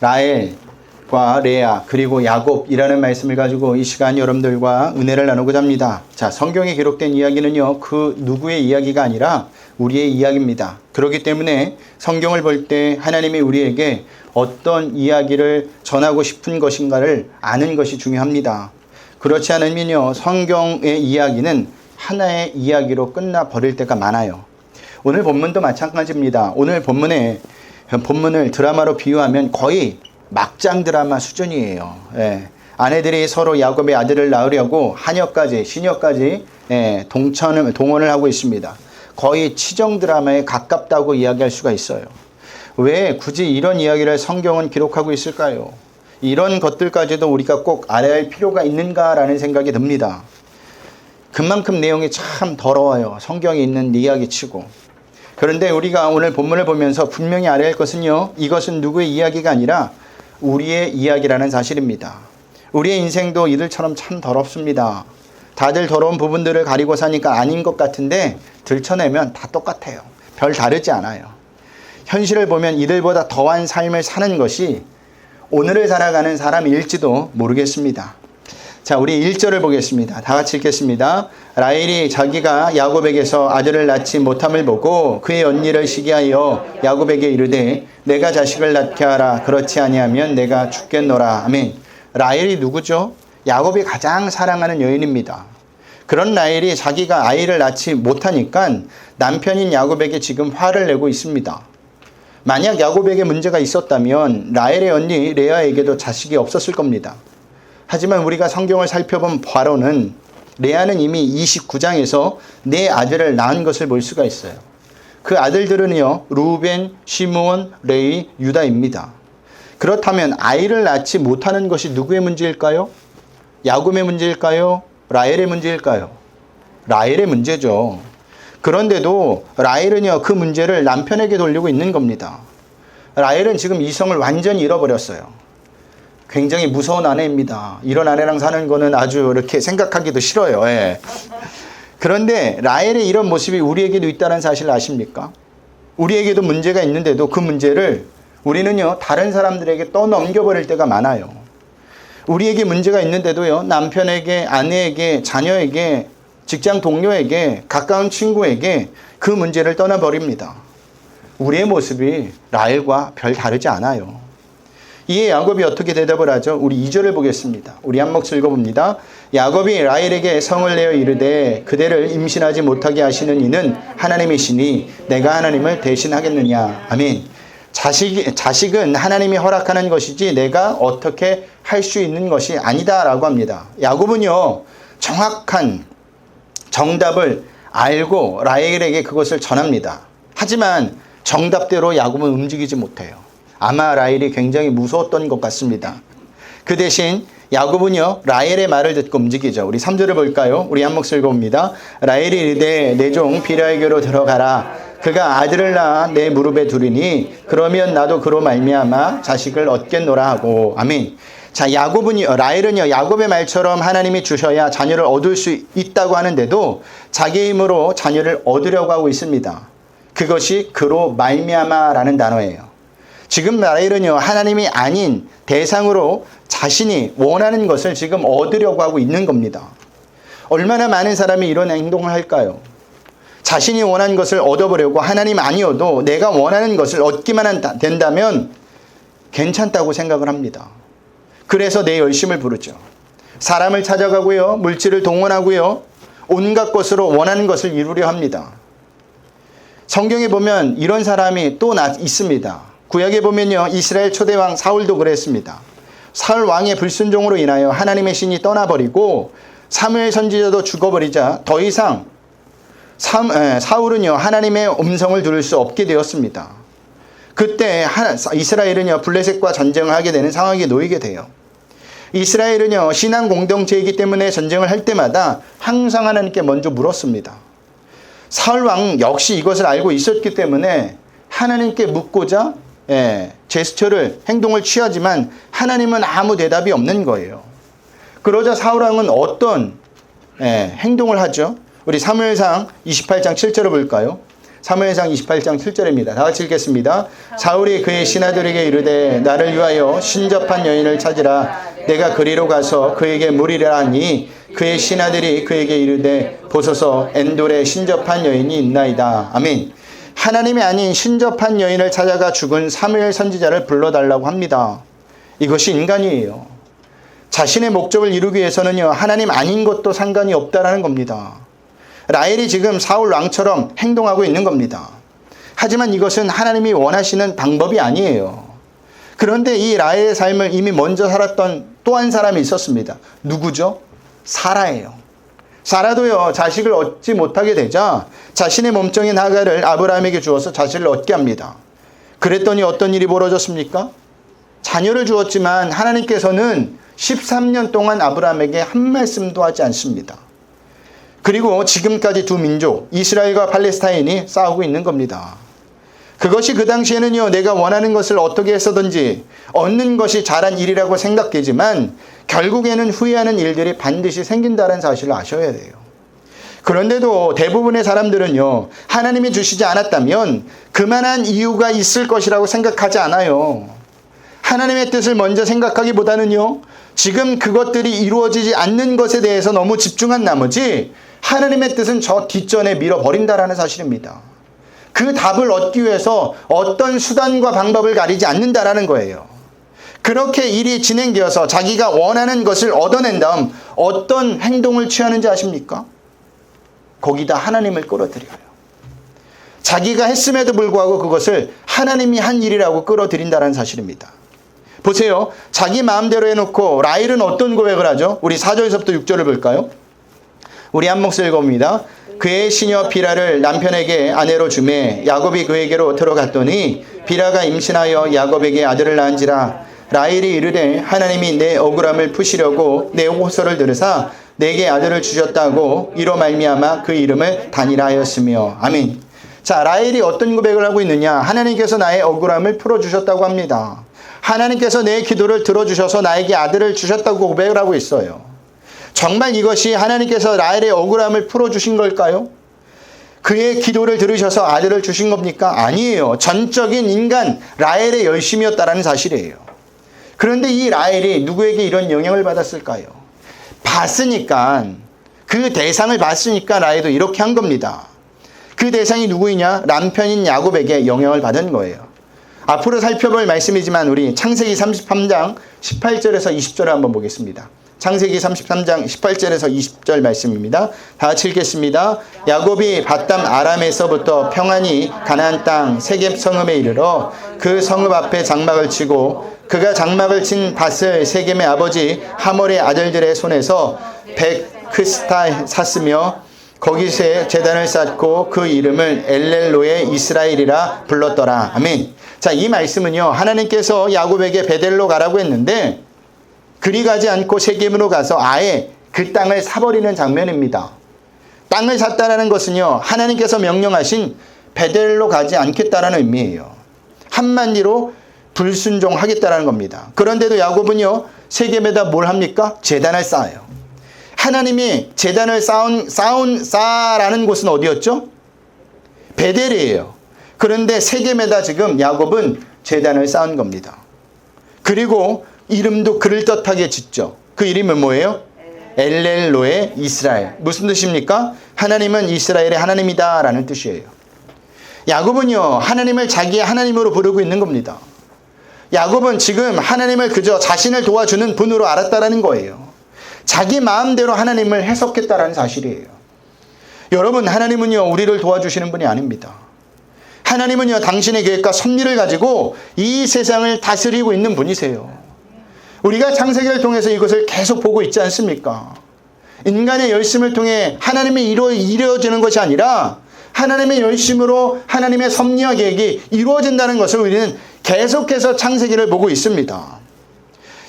라헬과 레아 그리고 야곱이라는 말씀을 가지고 이 시간 여러분들과 은혜를 나누고자 합니다. 자, 성경에 기록된 이야기는요, 그 누구의 이야기가 아니라 우리의 이야기입니다. 그렇기 때문에 성경을 볼 때 하나님이 우리에게 어떤 이야기를 전하고 싶은 것인가를 아는 것이 중요합니다. 그렇지 않으면요, 성경의 이야기는 하나의 이야기로 끝나버릴 때가 많아요. 오늘 본문도 마찬가지입니다. 오늘 본문을 드라마로 비유하면 거의 막장 드라마 수준이에요. 예. 아내들이 서로 야곱의 아들을 낳으려고 하녀까지 시녀까지 동원을 하고 있습니다. 거의 치정 드라마에 가깝다고 이야기할 수가 있어요. 왜 굳이 이런 이야기를 성경은 기록하고 있을까요? 이런 것들까지도 우리가 꼭 알아야 할 필요가 있는가라는 생각이 듭니다. 그만큼 내용이 참 더러워요. 성경에 있는 이야기치고. 그런데 우리가 오늘 본문을 보면서 분명히 알아야 할 것은요, 이것은 누구의 이야기가 아니라 우리의 이야기라는 사실입니다. 우리의 인생도 이들처럼 참 더럽습니다. 다들 더러운 부분들을 가리고 사니까 아닌 것 같은데 들춰내면 다 똑같아요. 별 다르지 않아요. 현실을 보면 이들보다 더한 삶을 사는 것이 오늘을 살아가는 사람일지도 모르겠습니다. 자, 우리 1절을 보겠습니다. 다 같이 읽겠습니다. 라헬이 자기가 야곱에게서 아들을 낳지 못함을 보고 그의 언니를 시기하여 야곱에게 이르되 내가 자식을 낳게 하라. 그렇지 아니하면 내가 죽겠노라. 아멘. 라헬이 누구죠? 야곱이 가장 사랑하는 여인입니다. 그런 라헬이 자기가 아이를 낳지 못하니까 남편인 야곱에게 지금 화를 내고 있습니다. 만약 야곱에게 문제가 있었다면 라헬의 언니 레아에게도 자식이 없었을 겁니다. 하지만 우리가 성경을 살펴본 바로는 레아는 이미 29장에서 네 아들을 낳은 것을 볼 수가 있어요. 그 아들들은요, 루벤, 시므온, 레위, 유다입니다. 그렇다면 아이를 낳지 못하는 것이 누구의 문제일까요? 야곱의 문제일까요? 라헬의 문제일까요? 라헬의 문제죠. 그런데도 라헬은요, 그 문제를 남편에게 돌리고 있는 겁니다. 라헬은 지금 이성을 완전히 잃어버렸어요. 굉장히 무서운 아내입니다. 이런 아내랑 사는 거는 아주 이렇게 생각하기도 싫어요. 예. 그런데 라헬의 이런 모습이 우리에게도 있다는 사실을 아십니까? 우리에게도 문제가 있는데도 그 문제를 우리는요, 다른 사람들에게 떠넘겨버릴 때가 많아요. 우리에게 문제가 있는데도요, 남편에게, 아내에게, 자녀에게, 직장 동료에게, 가까운 친구에게 그 문제를 떠나버립니다. 우리의 모습이 라헬과 별 다르지 않아요. 이에 야곱이 어떻게 대답을 하죠? 우리 2절을 보겠습니다. 우리 한 목소리 읽어봅니다. 야곱이 라헬에게 성을 내어 이르되 그대를 임신하지 못하게 하시는 이는 하나님이시니 내가 하나님을 대신하겠느냐. 아멘. 자식은 하나님이 허락하는 것이지 내가 어떻게 할 수 있는 것이 아니다라고 합니다. 야곱은요, 정확한 정답을 알고 라헬에게 그것을 전합니다. 하지만 정답대로 야곱은 움직이지 못해요. 아마 라헬이 굉장히 무서웠던 것 같습니다. 그 대신 야곱은요, 라헬의 말을 듣고 움직이죠. 우리 3절을 볼까요? 우리 한 목소리 읽어봅니다. 라헬이 이르되 내 종 빌하에게로 들어가라. 그가 아들을 낳아 내 무릎에 두리니 그러면 나도 그로 말미암아 자식을 얻겠노라 하고. 아멘. 자, 라헬은요, 야곱의 말처럼 하나님이 주셔야 자녀를 얻을 수 있다고 하는데도 자기 힘으로 자녀를 얻으려고 하고 있습니다. 그것이 그로 말미암아라는 단어예요. 지금 라헬은요, 하나님이 아닌 대상으로 자신이 원하는 것을 지금 얻으려고 하고 있는 겁니다. 얼마나 많은 사람이 이런 행동을 할까요? 자신이 원하는 것을 얻어보려고 하나님 아니어도 내가 원하는 것을 얻기만 된다면 괜찮다고 생각을 합니다. 그래서 내 열심을 부르죠. 사람을 찾아가고요, 물질을 동원하고요, 온갖 것으로 원하는 것을 이루려 합니다. 성경에 보면 이런 사람이 또 있습니다. 구약에 보면요, 이스라엘 초대왕 사울도 그랬습니다. 사울 왕의 불순종으로 인하여 하나님의 신이 떠나버리고 사무엘 선지자도 죽어버리자 더 이상 사울은요, 하나님의 음성을 들을 수 없게 되었습니다. 그때 이스라엘은요, 블레셋과 전쟁을 하게 되는 상황에 놓이게 돼요. 이스라엘은요, 신앙 공동체이기 때문에 전쟁을 할 때마다 항상 하나님께 먼저 물었습니다. 사울 왕 역시 이것을 알고 있었기 때문에 하나님께 묻고자 행동을 취하지만 하나님은 아무 대답이 없는 거예요. 그러자 사울 왕은 어떤 행동을 하죠? 우리 사무엘상 28장 7절을 볼까요? 사무엘상 28장 7절입니다. 다 같이 읽겠습니다. 사울이 그의 신하들에게 이르되 나를 위하여 신접한 여인을 찾으라. 내가 그리로 가서 그에게 물으리라 하니 그의 신하들이 그에게 이르되 보소서 엔돌에 신접한 여인이 있나이다. 아멘. 하나님이 아닌 신접한 여인을 찾아가 죽은 사무엘 선지자를 불러달라고 합니다. 이것이 인간이에요. 자신의 목적을 이루기 위해서는요, 하나님 아닌 것도 상관이 없다라는 겁니다. 라헬이 지금 사울 왕처럼 행동하고 있는 겁니다. 하지만 이것은 하나님이 원하시는 방법이 아니에요. 그런데 이 라헬의 삶을 이미 먼저 살았던 또 한 사람이 있었습니다. 누구죠? 사라예요. 사라도요, 자식을 얻지 못하게 되자 자신의 몸종인 하갈을 아브라함에게 주어서 자식을 얻게 합니다. 그랬더니 어떤 일이 벌어졌습니까? 자녀를 주었지만 하나님께서는 13년 동안 아브라함에게 한 말씀도 하지 않습니다. 그리고 지금까지 두 민족, 이스라엘과 팔레스타인이 싸우고 있는 겁니다. 그것이 그 당시에는요, 내가 원하는 것을 어떻게 해서든지 얻는 것이 잘한 일이라고 생각되지만 결국에는 후회하는 일들이 반드시 생긴다는 사실을 아셔야 돼요. 그런데도 대부분의 사람들은요, 하나님이 주시지 않았다면 그만한 이유가 있을 것이라고 생각하지 않아요. 하나님의 뜻을 먼저 생각하기보다는요, 지금 그것들이 이루어지지 않는 것에 대해서 너무 집중한 나머지 하나님의 뜻은 저 뒷전에 밀어버린다라는 사실입니다. 그 답을 얻기 위해서 어떤 수단과 방법을 가리지 않는다라는 거예요. 그렇게 일이 진행되어서 자기가 원하는 것을 얻어낸 다음 어떤 행동을 취하는지 아십니까? 거기다 하나님을 끌어들여요. 자기가 했음에도 불구하고 그것을 하나님이 한 일이라고 끌어들인다는 사실입니다. 보세요. 자기 마음대로 해놓고 라헬은 어떤 고백을 하죠? 우리 4절에서부터 6절을 볼까요? 우리 한 목소리 읽어봅니다. 그의 시녀 비라를 남편에게 아내로 주매 야곱이 그에게로 들어갔더니 비라가 임신하여 야곱에게 아들을 낳은지라. 라헬이 이르되 하나님이 내 억울함을 푸시려고 내 호소를 들으사 내게 아들을 주셨다고 이로 말미암아 그 이름을 단이라 하였으며. 아멘. 자, 라헬이 어떤 고백을 하고 있느냐? 하나님께서 나의 억울함을 풀어주셨다고 합니다. 하나님께서 내 기도를 들어주셔서 나에게 아들을 주셨다고 고백을 하고 있어요. 정말 이것이 하나님께서 라헬의 억울함을 풀어주신 걸까요? 그의 기도를 들으셔서 아들을 주신 겁니까? 아니에요. 전적인 인간 라헬의 열심이었다는 사실이에요. 그런데 이 라헬이 누구에게 이런 영향을 받았을까요? 봤으니까, 그 대상을 봤으니까 라헬도 이렇게 한 겁니다. 그 대상이 누구이냐? 남편인 야곱에게 영향을 받은 거예요. 앞으로 살펴볼 말씀이지만 우리 창세기 33장 18절에서 20절을 한번 보겠습니다. 창세기 33장 18절에서 20절 말씀입니다. 다 같이 읽겠습니다. 야곱이 밧담 아람에서부터 평안히 가나안 땅 세겜 성읍에 이르러 그 성읍 앞에 장막을 치고 그가 장막을 친 밭을 세겜의 아버지 하몰의 아들들의 손에서 백크스타 샀으며 거기서 제단을 쌓고 그 이름을 엘렐로의 이스라엘이라 불렀더라. 아멘. 자, 이 말씀은요, 하나님께서 야곱에게 베델로 가라고 했는데 그리 가지 않고 세겜으로 가서 아예 그 땅을 사버리는 장면입니다. 땅을 샀다라는 것은요, 하나님께서 명령하신 베델로 가지 않겠다라는 의미예요. 한마디로 불순종하겠다라는 겁니다. 그런데도 야곱은요, 세겜에다 뭘 합니까? 제단을 쌓아요. 하나님이 제단을 쌓으라는 곳은 어디였죠? 베델이에요. 그런데 세겜에다 지금 야곱은 제단을 쌓은 겁니다. 그리고 이름도 그럴듯하게 짓죠. 그 이름은 뭐예요? 엘렐로의 이스라엘. 무슨 뜻입니까? 하나님은 이스라엘의 하나님이다 라는 뜻이에요. 야곱은요, 하나님을 자기의 하나님으로 부르고 있는 겁니다. 야곱은 지금 하나님을 그저 자신을 도와주는 분으로 알았다라는 거예요. 자기 마음대로 하나님을 해석했다라는 사실이에요. 여러분, 하나님은요, 우리를 도와주시는 분이 아닙니다. 하나님은요, 당신의 계획과 섭리를 가지고 이 세상을 다스리고 있는 분이세요. 우리가 창세기를 통해서 이것을 계속 보고 있지 않습니까? 인간의 열심을 통해 하나님이 이루어지는 것이 아니라 하나님의 열심으로 하나님의 섭리와 계획이 이루어진다는 것을 우리는 계속해서 창세기를 보고 있습니다.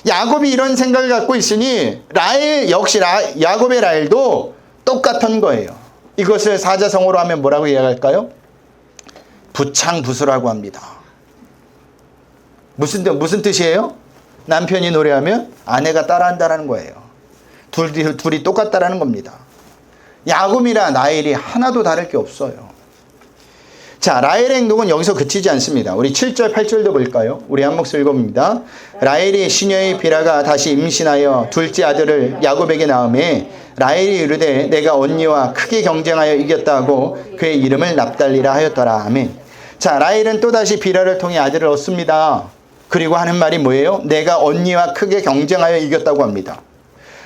야곱이 이런 생각을 갖고 있으니 라헬 역시 야곱의 라헬도 똑같은 거예요. 이것을 사자성어로 하면 뭐라고 이야기할까요? 부창부수라고 합니다. 무슨 뜻이에요? 남편이 노래하면 아내가 따라한다는 거예요. 둘이 똑같다라는 겁니다. 야곱이나 라헬이 하나도 다를 게 없어요. 자, 라헬의 행동은 여기서 그치지 않습니다. 우리 7절, 8절도 볼까요? 우리 한 목소리 읽어봅니다. 라헬이 시녀의 비라가 다시 임신하여 둘째 아들을 야곱에게 낳음에 라헬이 이르되 내가 언니와 크게 경쟁하여 이겼다 하고 그의 이름을 납달리라 하였더라. 아멘. 자, 라헬은 또다시 비라를 통해 아들을 얻습니다. 그리고 하는 말이 뭐예요? 내가 언니와 크게 경쟁하여 이겼다고 합니다.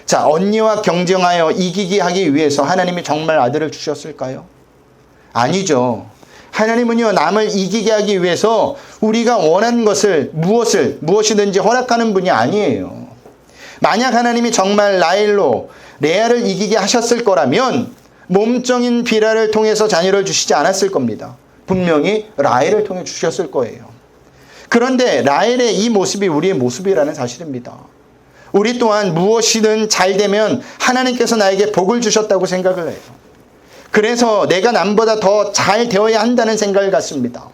자, 언니와 경쟁하여 이기게 하기 위해서 하나님이 정말 아들을 주셨을까요? 아니죠. 하나님은요, 남을 이기게 하기 위해서 우리가 원하는 것을 무엇이든지 허락하는 분이 아니에요. 만약 하나님이 정말 라헬로 레아를 이기게 하셨을 거라면 몸종인 비라를 통해서 자녀를 주시지 않았을 겁니다. 분명히 라헬을 통해 주셨을 거예요. 그런데 라헬의 이 모습이 우리의 모습이라는 사실입니다. 우리 또한 무엇이든 잘 되면 하나님께서 나에게 복을 주셨다고 생각을 해요. 그래서 내가 남보다 더 잘 되어야 한다는 생각을 갖습니다.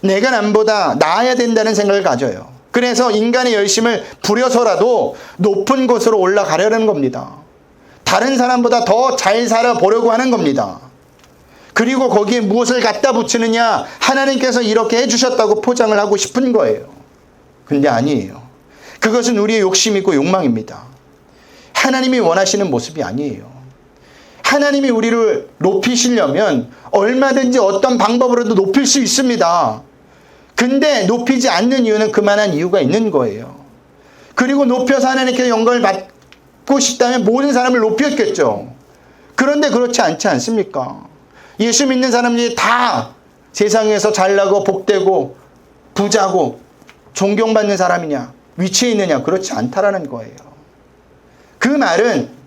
내가 남보다 나아야 된다는 생각을 가져요. 그래서 인간의 열심을 부려서라도 높은 곳으로 올라가려는 겁니다. 다른 사람보다 더 잘 살아보려고 하는 겁니다. 그리고 거기에 무엇을 갖다 붙이느냐? 하나님께서 이렇게 해주셨다고 포장을 하고 싶은 거예요. 근데 아니에요. 그것은 우리의 욕심이고 욕망입니다. 하나님이 원하시는 모습이 아니에요. 하나님이 우리를 높이시려면 얼마든지 어떤 방법으로도 높일 수 있습니다. 근데 높이지 않는 이유는 그만한 이유가 있는 거예요. 그리고 높여서 하나님께 영광을 받고 싶다면 모든 사람을 높였겠죠. 그런데 그렇지 않지 않습니까? 예수 믿는 사람들이 다 세상에서 잘나고 복되고 부자고 존경받는 사람이냐, 위치에 있느냐, 그렇지 않다라는 거예요. 그 말은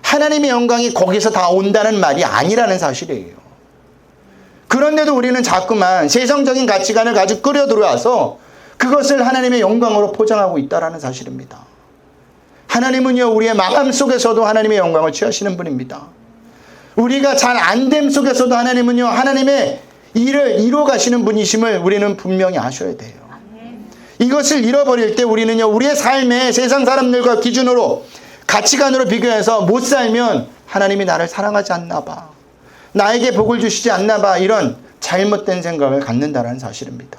하나님의 영광이 거기서 다 온다는 말이 아니라는 사실이에요. 그런데도 우리는 자꾸만 세상적인 가치관을 가지고 끌어 들어와서 그것을 하나님의 영광으로 포장하고 있다는 사실입니다. 하나님은요, 우리의 마음 속에서도 하나님의 영광을 취하시는 분입니다. 우리가 잘 안됨 속에서도 하나님은요, 하나님의 일을 이루어 가시는 분이심을 우리는 분명히 아셔야 돼요. 이것을 잃어버릴 때 우리는요, 우리의 삶에 세상 사람들과 기준으로 가치관으로 비교해서 못 살면 하나님이 나를 사랑하지 않나 봐, 나에게 복을 주시지 않나 봐, 이런 잘못된 생각을 갖는다는 사실입니다.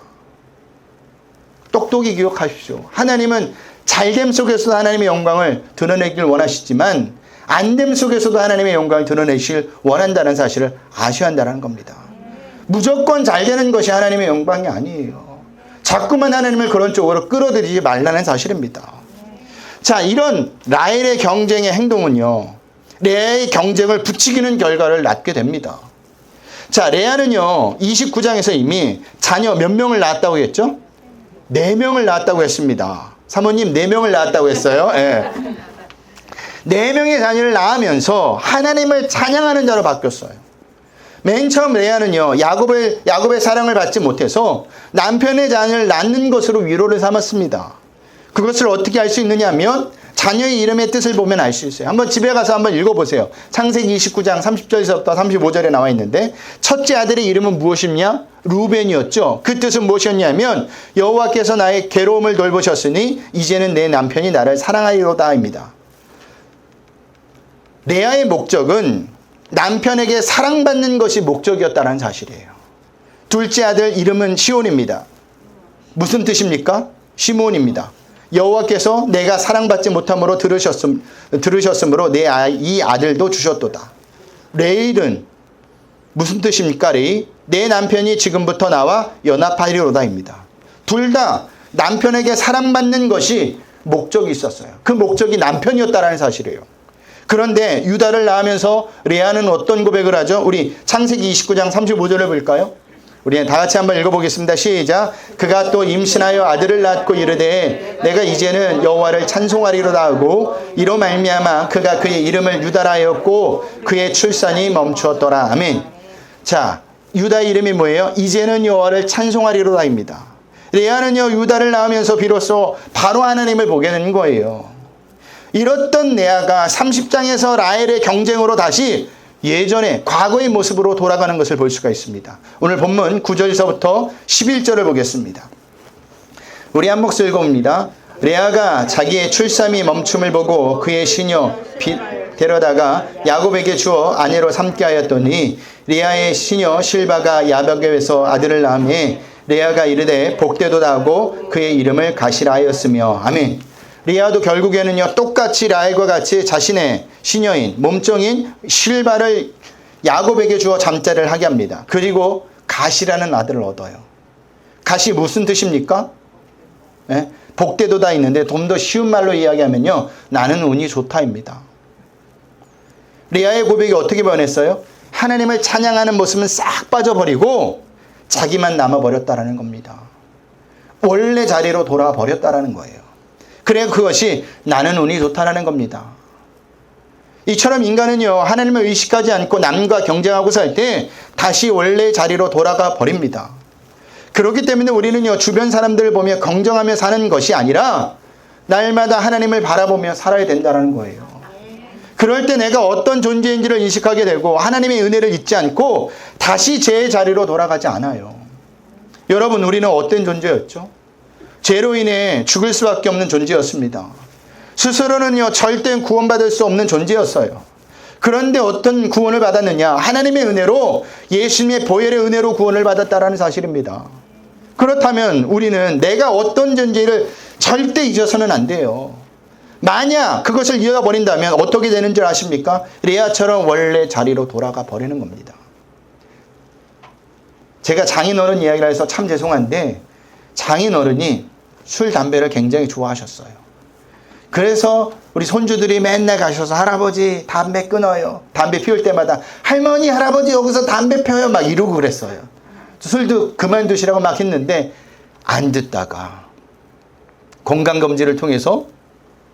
똑똑히 기억하십시오. 하나님은 잘됨 속에서도 하나님의 영광을 드러내길 원하시지만 안됨 속에서도 하나님의 영광을 드러내실 원한다는 사실을 아셔야 한다는 겁니다. 무조건 잘 되는 것이 하나님의 영광이 아니에요. 자꾸만 하나님을 그런 쪽으로 끌어들이지 말라는 사실입니다. 자, 이런 라헬의 경쟁의 행동은요, 레아의 경쟁을 부추기는 결과를 낳게 됩니다. 자, 레아는요, 29장에서 이미 자녀 몇 명을 낳았다고 했죠? 4명을 낳았다고 했습니다. 사모님 4명을 낳았다고 했어요. 예. 4명의 자녀를 낳으면서 하나님을 찬양하는 자로 바뀌었어요. 맨 처음 레아는요, 야곱의 사랑을 받지 못해서 남편의 자녀를 낳는 것으로 위로를 삼았습니다. 그것을 어떻게 알 수 있느냐 하면 자녀의 이름의 뜻을 보면 알 수 있어요. 한번 집에 가서 한번 읽어보세요. 창세기 29장 30절에서부터 35절에 나와 있는데, 첫째 아들의 이름은 무엇이냐? 루벤이었죠. 그 뜻은 무엇이었냐면 여호와께서 나의 괴로움을 돌보셨으니 이제는 내 남편이 나를 사랑하리로다입니다. 레아의 목적은 남편에게 사랑받는 것이 목적이었다는 사실이에요. 둘째 아들 이름은 시온입니다. 무슨 뜻입니까? 시므온입니다. 여호와께서 내가 사랑받지 못함으로 들으셨으므로 이 아들도 주셨도다. 레일은 무슨 뜻입니까? 레일, 내 남편이 지금부터 나와 연합하리로다입니다. 둘 다 남편에게 사랑받는 것이 목적이 있었어요. 그 목적이 남편이었다는 사실이에요. 그런데 유다를 낳으면서 레아는 어떤 고백을 하죠? 우리 창세기 29장 35절을 볼까요? 우리 다 같이 한번 읽어보겠습니다. 시작. 그가 또 임신하여 아들을 낳고 이르되 내가 이제는 여호와를 찬송하리로다 하고 이로 말미암아 그가 그의 이름을 유다라 하였고 그의 출산이 멈추었더라. 아멘. 자, 유다의 이름이 뭐예요? 이제는 여호와를 찬송하리로다입니다. 레아는요, 유다를 낳으면서 비로소 바로 하나님을 보게 된 거예요. 이렇던 레아가 30장에서 라헬의 경쟁으로 다시 예전에 과거의 모습으로 돌아가는 것을 볼 수가 있습니다. 오늘 본문 9절에서부터 11절을 보겠습니다. 우리 한 목소리 읽어봅니다. 레아가 자기의 출산이 멈춤을 보고 그의 시녀 데려다가 야곱에게 주어 아내로 삼게 하였더니 레아의 시녀 실바가 야베게에서 아들을 낳음에 레아가 이르되 복되도다 하고 그의 이름을 가시라 하였으며. 아멘. 레아도 결국에는요 똑같이 라헬과 같이 자신의 시녀인 몸종인 실바를 야곱에게 주어 잠자리를 하게 합니다. 그리고 가시라는 아들을 얻어요. 가시 무슨 뜻입니까? 예? 복되도다 있는데 좀 더 쉬운 말로 이야기하면요 나는 운이 좋다입니다. 레아의 고백이 어떻게 변했어요? 하나님을 찬양하는 모습은 싹 빠져버리고 자기만 남아버렸다라는 겁니다. 원래 자리로 돌아와 버렸다라는 거예요. 그래 그것이 나는 운이 좋다라는 겁니다. 이처럼 인간은요 하나님을 의식하지 않고 남과 경쟁하고 살 때 다시 원래 자리로 돌아가 버립니다. 그렇기 때문에 우리는요 주변 사람들을 보며 경쟁하며 사는 것이 아니라 날마다 하나님을 바라보며 살아야 된다는 거예요. 그럴 때 내가 어떤 존재인지를 인식하게 되고 하나님의 은혜를 잊지 않고 다시 제 자리로 돌아가지 않아요. 여러분 우리는 어떤 존재였죠? 죄로 인해 죽을 수밖에 없는 존재였습니다. 스스로는요 절대 구원받을 수 없는 존재였어요. 그런데 어떤 구원을 받았느냐? 하나님의 은혜로 예수님의 보혈의 은혜로 구원을 받았다라는 사실입니다. 그렇다면 우리는 내가 어떤 존재를 절대 잊어서는 안 돼요. 만약 그것을 잃어버린다면 어떻게 되는 줄 아십니까? 레아처럼 원래 자리로 돌아가 버리는 겁니다. 제가 장인어른 이야기를 해서 참 죄송한데 장인어른이 술, 담배를 굉장히 좋아하셨어요. 그래서 우리 손주들이 맨날 가셔서 할아버지 담배 끊어요. 담배 피울 때마다 할머니 할아버지 여기서 담배 펴요 막 이러고 그랬어요. 술도 그만두시라고 막 했는데 안 듣다가 건강검진을 통해서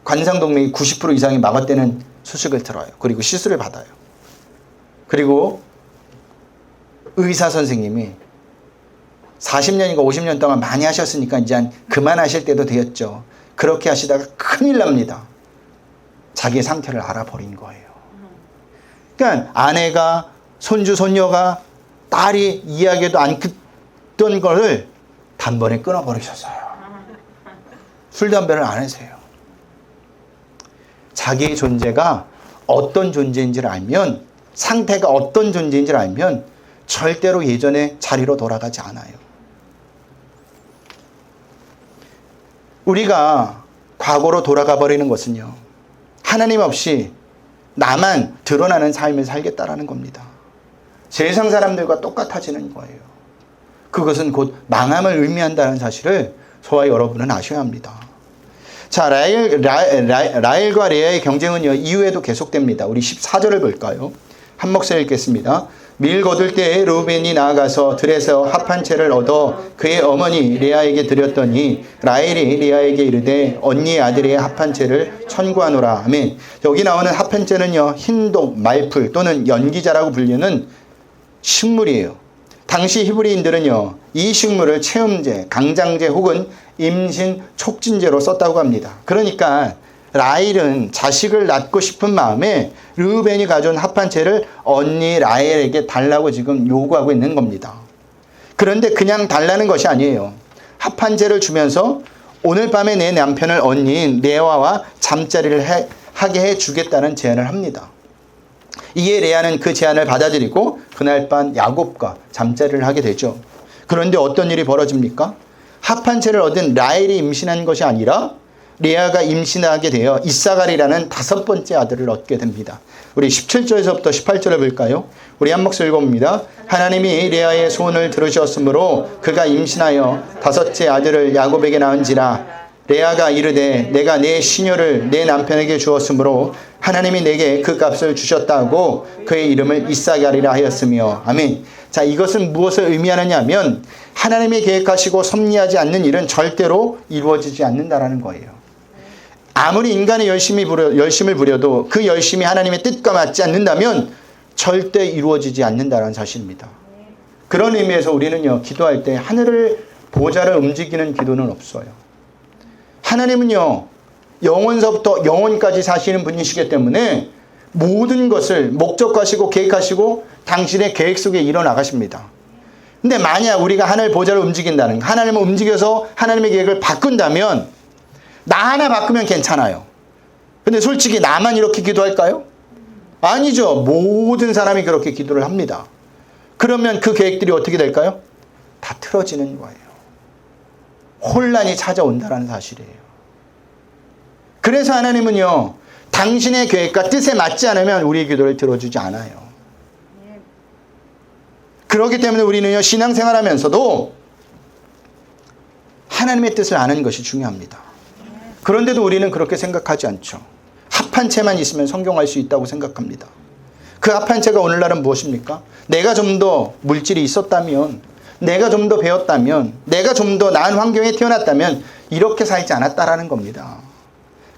관상동맥이 90% 이상이 막았다는 소식을 들어요. 그리고 시술을 받아요. 그리고 의사 선생님이 40년인가 50년 동안 많이 하셨으니까 이제 그만하실 때도 되었죠. 그렇게 하시다가 큰일 납니다. 자기의 상태를 알아버린 거예요. 그러니까 아내가 손주 손녀가 딸이 이야기도 안 듣던 거를 단번에 끊어버리셨어요. 술 담배를 안 하세요. 자기의 존재가 어떤 존재인지를 알면 상태가 어떤 존재인지를 알면 절대로 예전의 자리로 돌아가지 않아요. 우리가 과거로 돌아가 버리는 것은요. 하나님 없이 나만 드러나는 삶을 살겠다라는 겁니다. 세상 사람들과 똑같아지는 거예요. 그것은 곧 망함을 의미한다는 사실을 저와 여러분은 아셔야 합니다. 자, 라헬과 레아의 경쟁은요, 이후에도 계속됩니다. 우리 14절을 볼까요? 한 목소리 읽겠습니다. 밀 거둘 때에 르우벤이 나아가서 들에서 합 한 채를 얻어 그의 어머니 레아에게 드렸더니 라헬이 레아에게 이르되 언니의 아들의 합 한 채를 천구하노라. 아멘. 여기 나오는 합 한 채는요, 흰독, 말풀 또는 연기자라고 불리는 식물이에요. 당시 히브리인들은요, 이 식물을 체험제, 강장제 혹은 임신 촉진제로 썼다고 합니다. 그러니까 라헬은 자식을 낳고 싶은 마음에 르우벤이 가져온 합 한 채를 언니 라헬에게 달라고 지금 요구하고 있는 겁니다. 그런데 그냥 달라는 것이 아니에요. 합 한 채를 주면서 오늘 밤에 내 남편을 언니인 레아와 잠자리를 하게 해주겠다는 제안을 합니다. 이에 레아는 그 제안을 받아들이고 그날 밤 야곱과 잠자리를 하게 되죠. 그런데 어떤 일이 벌어집니까? 합 한 채를 얻은 라헬이 임신한 것이 아니라 레아가 임신하게 되어 이사갈이라는 5번째 아들을 얻게 됩니다. 우리 17절에서부터 18절을 볼까요? 우리 한 목소리 읽어봅니다. 하나님이 레아의 소원을 들으셨으므로 그가 임신하여 5째 아들을 야곱에게 낳은지라. 레아가 이르되 내가 내 시녀를 내 남편에게 주었으므로 하나님이 내게 그 값을 주셨다고 그의 이름을 이사갈이라 하였으며. 아멘. 자, 이것은 무엇을 의미하느냐 하면 하나님이 계획하시고 섭리하지 않는 일은 절대로 이루어지지 않는다라는 거예요. 아무리 인간의 열심을 부려도 그 열심이 하나님의 뜻과 맞지 않는다면 절대 이루어지지 않는다는 사실입니다. 그런 의미에서 우리는요, 기도할 때 하늘을 보좌를 움직이는 기도는 없어요. 하나님은요, 영원서부터 영원까지 사시는 분이시기 때문에 모든 것을 목적하시고 계획하시고 당신의 계획 속에 이뤄나가십니다. 근데 만약 우리가 하늘 보좌를 움직인다는, 하나님을 움직여서 하나님의 계획을 바꾼다면 나 하나 바꾸면 괜찮아요. 근데 솔직히 나만 이렇게 기도할까요? 아니죠. 모든 사람이 그렇게 기도를 합니다. 그러면 그 계획들이 어떻게 될까요? 다 틀어지는 거예요. 혼란이 찾아온다는 사실이에요. 그래서 하나님은요, 당신의 계획과 뜻에 맞지 않으면 우리의 기도를 들어주지 않아요. 그렇기 때문에 우리는요, 신앙생활하면서도 하나님의 뜻을 아는 것이 중요합니다. 그런데도 우리는 그렇게 생각하지 않죠. 합한 채만 있으면 성경할 수 있다고 생각합니다. 그 합한 채가 오늘날은 무엇입니까? 내가 좀 더 물질이 있었다면, 내가 좀 더 배웠다면, 내가 좀 더 나은 환경에 태어났다면 이렇게 살지 않았다라는 겁니다.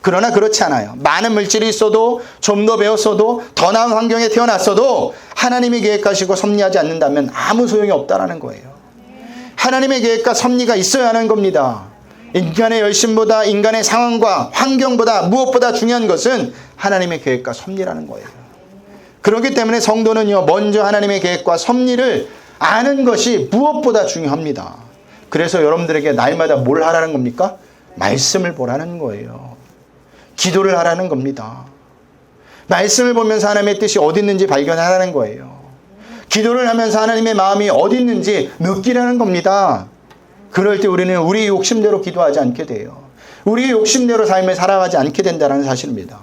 그러나 그렇지 않아요. 많은 물질이 있어도, 좀 더 배웠어도, 더 나은 환경에 태어났어도 하나님의 계획하시고 섭리하지 않는다면 아무 소용이 없다라는 거예요. 하나님의 계획과 섭리가 있어야 하는 겁니다. 인간의 열심보다, 인간의 상황과 환경보다, 무엇보다 중요한 것은 하나님의 계획과 섭리라는 거예요. 그렇기 때문에 성도는요, 먼저 하나님의 계획과 섭리를 아는 것이 무엇보다 중요합니다. 그래서 여러분들에게 날마다 뭘 하라는 겁니까? 말씀을 보라는 거예요. 기도를 하라는 겁니다. 말씀을 보면서 하나님의 뜻이 어디 있는지 발견하라는 거예요. 기도를 하면서 하나님의 마음이 어디 있는지 느끼라는 겁니다. 그럴 때 우리는 우리 욕심대로 기도하지 않게 돼요. 우리 욕심대로 삶을 살아가지 않게 된다는 사실입니다.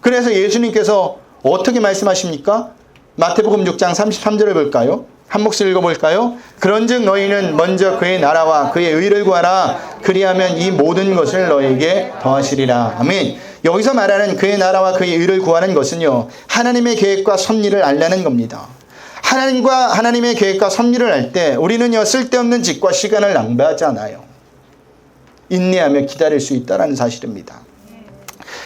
그래서 예수님께서 어떻게 말씀하십니까? 마태복음 6장 33절을 볼까요? 한 목소리 읽어볼까요? 그런즉 너희는 먼저 그의 나라와 그의 의를 구하라. 그리하면 이 모든 것을 너희에게 더하시리라. 아멘. 여기서 말하는 그의 나라와 그의 의를 구하는 것은요, 하나님의 계획과 섭리를 알라는 겁니다. 하나님의 계획과 섭리를 알 때 우리는요, 쓸데없는 짓과 시간을 낭비하지 않아요. 인내하며 기다릴 수 있다는 사실입니다.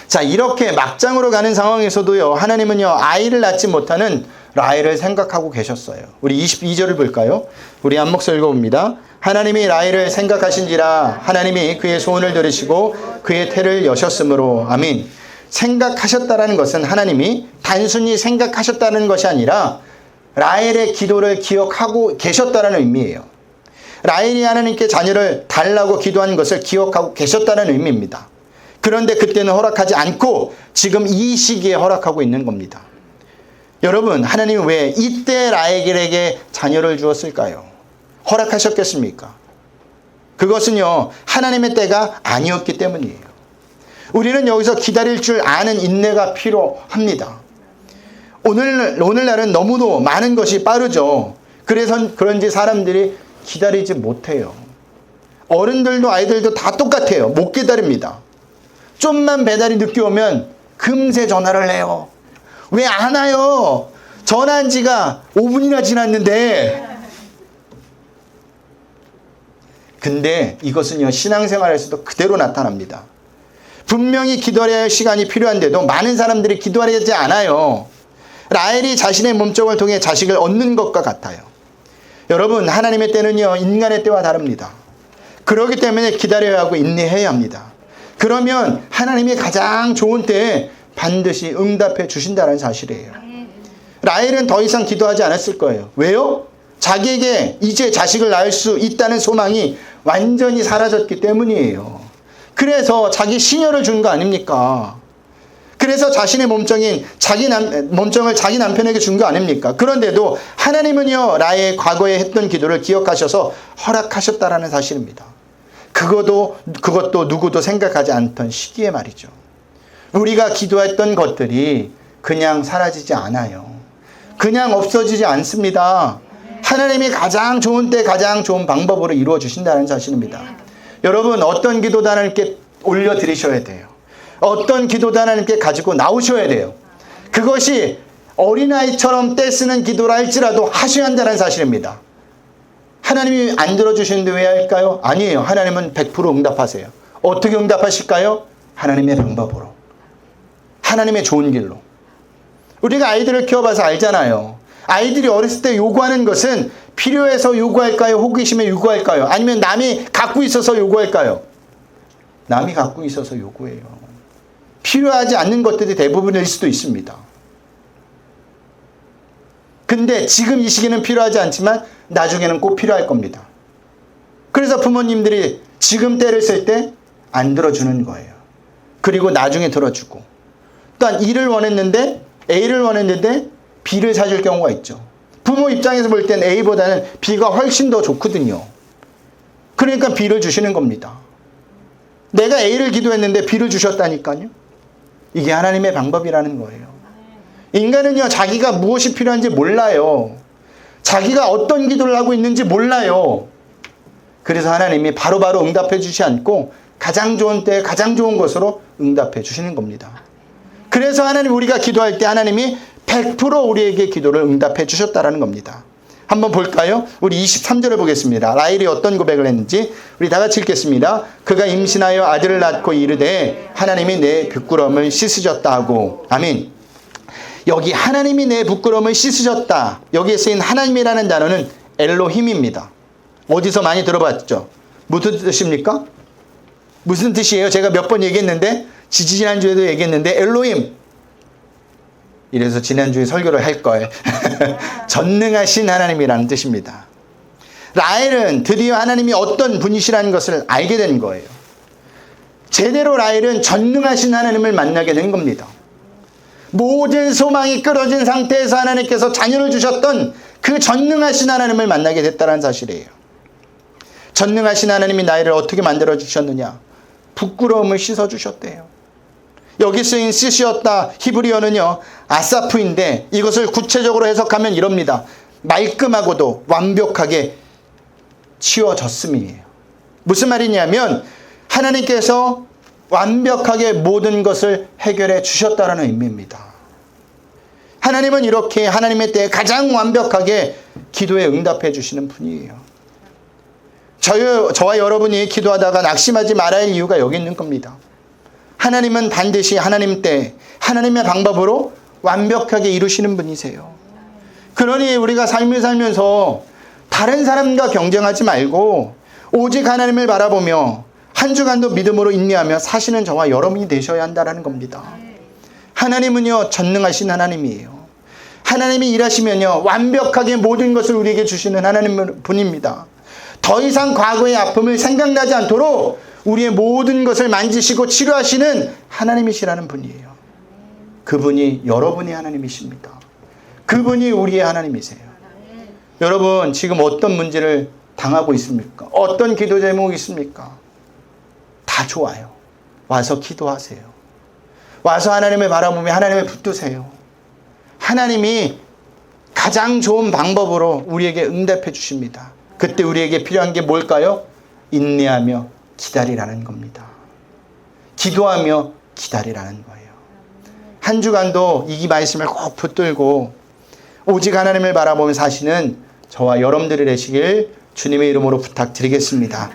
자, 이렇게 막장으로 가는 상황에서도요, 하나님은요, 아이를 낳지 못하는 라헬을 생각하고 계셨어요. 우리 22절을 볼까요? 우리 한 목소리 읽어봅니다. 하나님이 라헬을 생각하신지라 하나님이 그의 소원을 들으시고 그의 태를 여셨으므로. 아멘. 생각하셨다라는 것은 하나님이 단순히 생각하셨다는 것이 아니라 라헬의 기도를 기억하고 계셨다는 의미예요. 라헬이 하나님께 자녀를 달라고 기도한 것을 기억하고 계셨다는 의미입니다. 그런데 그때는 허락하지 않고 지금 이 시기에 허락하고 있는 겁니다. 여러분, 하나님이 왜 이때 라헬에게 자녀를 주었을까요? 허락하셨겠습니까? 그것은요, 하나님의 때가 아니었기 때문이에요. 우리는 여기서 기다릴 줄 아는 인내가 필요합니다. 오늘날은 너무도 많은 것이 빠르죠. 그래서 그런지 사람들이 기다리지 못해요. 어른들도 아이들도 다 똑같아요. 못 기다립니다. 좀만 배달이 늦게 오면 금세 전화를 해요. 왜 안 와요? 전화한 지가 5분이나 지났는데. 근데 이것은요, 신앙생활에서도 그대로 나타납니다. 분명히 기다려야 할 시간이 필요한데도 많은 사람들이 기다리지 않아요. 라헬이 자신의 몸종을 통해 자식을 얻는 것과 같아요. 여러분, 하나님의 때는요, 인간의 때와 다릅니다. 그렇기 때문에 기다려야 하고 인내해야 합니다. 그러면 하나님이 가장 좋은 때에 반드시 응답해 주신다는 사실이에요. 라헬은 더 이상 기도하지 않았을 거예요. 왜요? 자기에게 이제 자식을 낳을 수 있다는 소망이 완전히 사라졌기 때문이에요. 그래서 자기 시녀를 준 거 아닙니까? 그래서 자신의 몸종을 자기 남편에게 준 거 아닙니까? 그런데도 하나님은요, 라헬의 과거에 했던 기도를 기억하셔서 허락하셨다라는 사실입니다. 그것도 누구도 생각하지 않던 시기에 말이죠. 우리가 기도했던 것들이 그냥 사라지지 않아요. 그냥 없어지지 않습니다. 하나님이 가장 좋은 때 가장 좋은 방법으로 이루어 주신다는 사실입니다. 여러분, 어떤 기도도 하나님께 올려드리셔야 돼요. 어떤 기도도 하나님께 가지고 나오셔야 돼요. 그것이 어린아이처럼 떼쓰는 기도라 할지라도 하셔야 한다는 사실입니다. 하나님이 안 들어주시는데 왜 할까요? 아니에요. 하나님은 100% 응답하세요. 어떻게 응답하실까요? 하나님의 방법으로. 하나님의 좋은 길로. 우리가 아이들을 키워봐서 알잖아요. 아이들이 어렸을 때 요구하는 것은 필요해서 요구할까요? 호기심에 요구할까요? 아니면 남이 갖고 있어서 요구할까요? 남이 갖고 있어서 요구해요. 필요하지 않는 것들이 대부분일 수도 있습니다. 근데 지금 이 시기는 필요하지 않지만 나중에는 꼭 필요할 겁니다. 그래서 부모님들이 지금 때를 쓸 때 안 들어주는 거예요. 그리고 나중에 들어주고. 또한 A를 원했는데 B를 사줄 경우가 있죠. 부모 입장에서 볼 땐 A보다는 B가 훨씬 더 좋거든요. 그러니까 B를 주시는 겁니다. 내가 A를 기도했는데 B를 주셨다니까요. 이게 하나님의 방법이라는 거예요. 인간은요, 자기가 무엇이 필요한지 몰라요. 자기가 어떤 기도를 하고 있는지 몰라요. 그래서 하나님이 바로바로 응답해 주지 않고 가장 좋은 때에 가장 좋은 것으로 응답해 주시는 겁니다. 그래서 하나님, 우리가 기도할 때 하나님이 100% 우리에게 기도를 응답해 주셨다는 겁니다. 한번 볼까요? 우리 23절을 보겠습니다. 라헬이 어떤 고백을 했는지 우리 다 같이 읽겠습니다. 그가 임신하여 아들을 낳고 이르되 하나님이 내 부끄러움을 씻으셨다 하고. 아멘. 여기 하나님이 내 부끄러움을 씻으셨다. 여기에 쓰인 하나님이라는 단어는 엘로힘입니다. 어디서 많이 들어봤죠? 무슨 뜻입니까? 무슨 뜻이에요? 제가 몇 번 얘기했는데, 지지난주에도 얘기했는데, 엘로힘. 이래서 지난주에 설교를 할 걸. 전능하신 하나님이라는 뜻입니다. 라헬은 드디어 하나님이 어떤 분이시라는 것을 알게 된 거예요. 제대로 라헬은 전능하신 하나님을 만나게 된 겁니다. 모든 소망이 끊어진 상태에서 하나님께서 자녀를 주셨던 그 전능하신 하나님을 만나게 됐다는 사실이에요. 전능하신 하나님이 나를 어떻게 만들어 주셨느냐? 부끄러움을 씻어 주셨대요. 여기 쓰인 씻으셨다 히브리어는요, 아사프인데 이것을 구체적으로 해석하면 이럽니다. 말끔하고도 완벽하게 치워졌음이에요. 무슨 말이냐면 하나님께서 완벽하게 모든 것을 해결해 주셨다는 의미입니다. 하나님은 이렇게 하나님의 때에 가장 완벽하게 기도에 응답해 주시는 분이에요. 저와 여러분이 기도하다가 낙심하지 말아야 할 이유가 여기 있는 겁니다. 하나님은 반드시 하나님 때 하나님의 방법으로 완벽하게 이루시는 분이세요. 그러니 우리가 삶을 살면서 다른 사람과 경쟁하지 말고 오직 하나님을 바라보며 한 주간도 믿음으로 인내하며 사시는 저와 여러분이 되셔야 한다는 겁니다. 하나님은요, 전능하신 하나님이에요. 하나님이 일하시면요, 완벽하게 모든 것을 우리에게 주시는 하나님 분입니다. 더 이상 과거의 아픔을 생각나지 않도록 우리의 모든 것을 만지시고 치료하시는 하나님이시라는 분이에요. 그분이 여러분의 하나님이십니다. 그분이 우리의 하나님이세요. 여러분, 지금 어떤 문제를 당하고 있습니까? 어떤 기도 제목이 있습니까? 다 좋아요. 와서 기도하세요. 와서 하나님을 바라보며 하나님을 붙드세요. 하나님이 가장 좋은 방법으로 우리에게 응답해 주십니다. 그때 우리에게 필요한 게 뭘까요? 인내하며 기다리라는 겁니다. 기도하며 기다리라는 거예요. 한 주간도 이 말씀을 꼭 붙들고 오직 하나님을 바라보며 사시는 저와 여러분들이 되시길 주님의 이름으로 부탁드리겠습니다.